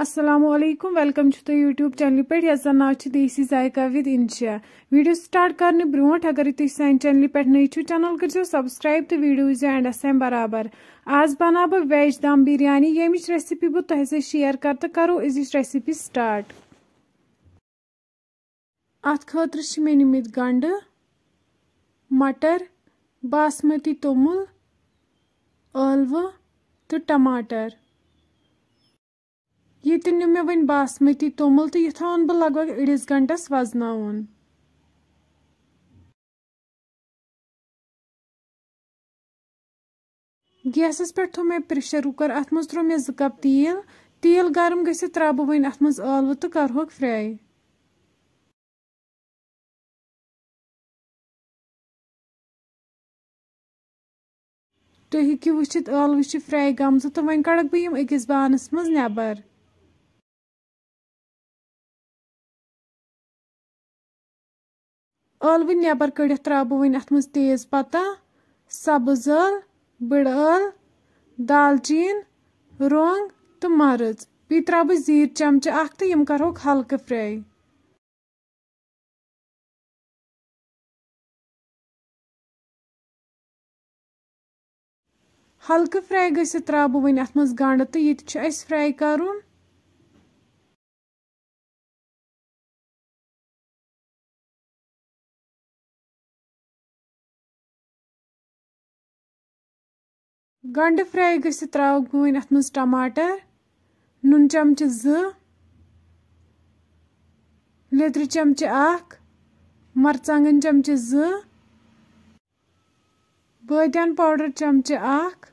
अस्सलामुअलैकुम welcome to YouTube channel पे yes नाव देसी जायका विद इंशा वीडियो स्टार्ट करने ब्रोट अगर तुम सान चैनल पे नई छो चैनल कर सब्सक्राइब तो वीडियो एंडस तम बराबर आज बना बह वेज दम बिरयानी यमिच रेसिपी बह तुह से शेयर कर तो करो अजिच रेसिपी स्टार्ट। अत खतर मे निमित गंड मटर बासमती तोमुल ٲलवٕ तो टमाटर ये नी मे वन बासमती तोमुल तो यह थवन बह लगभग अड़िस घंटस वजनाउन। गैसस पे थो मे प्रेशर कुकर अत मज त्रो मे 2 कप तेल गर्म गसित त्रा बह वन अत मज ٲलवٕ तो करहोक फ्राई। तुम हेकि वुचित ٲलवٕ फ्राई गमज तो वन कड़क बह अकिस बानस मज नेबर। ٲलवٕ नेबर कड़ित त्रा बह वन अत मज तेज पत्ता सब्ज ٲल बड़ ٲल दालचीन रोंग तो मर्च बी त्रा बह जीर चमचे अख तो यम करहोक हल्के फ्राई। हल्के फ्राई गसित त्रा बह वन अत मज गंड तो ये फ्राई करुन। गंड फ्राई गसित त्रा बह वन अत मज टमाटर नून चमचे 2 लेदर चमचे 1 मरचांगन चमचे 2 बादियान पाउडर चमचे 1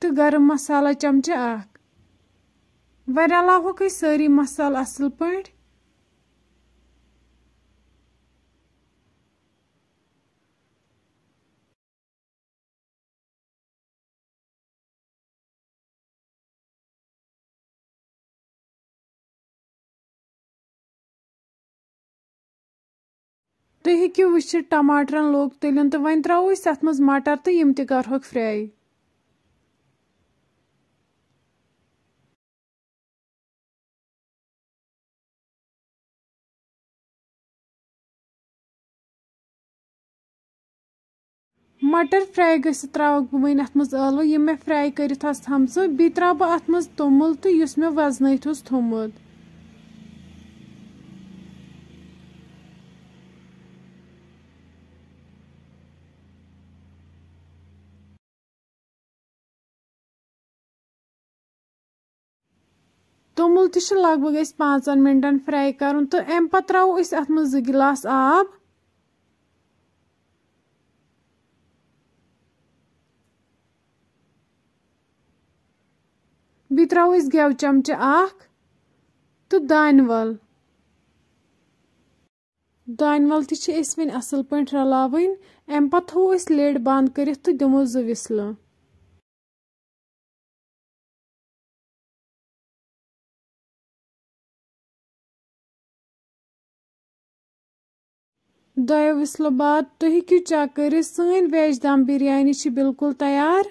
तो गरम मसाला चमचे 1 वन रलावोक सारी मसाल असल पट। तुम हेकि वुचित टमाटरन लोग तलन तो वन त्रो अत मज मटर तो यम ते करहोक फ्राई। मटर फ्राई गसित त्रावक बह वन अत मज ٲलवٕ यम मे फ्राई करित थमस बी त्रा बह अत मज तोमुल तो युस मे वजनत थोमुत। तोमुल तो लगभग 5 मिनटन फ्राई कर तो अम पत त्रो अत मज 2 गिलास आब बी त्रो गेव चमचे 1 तो दानवल तो वन असल पे रलावन अम पत थो लेड बंद कर तो दिमो 2 विसल। दोयो विसलो बाद तुम हेकि चेक कर सन वेज दम बिरयानी बिल्कुल तैयार।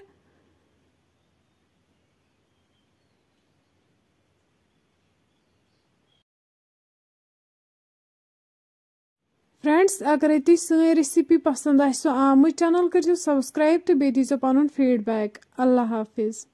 फ्रेंड्स अगर तुम सन रेसिपी पसंद आमु चैनल कर सब्सक्राइब तो बे दीजो पनुन फीडबैक। अल्लाह हाफिज।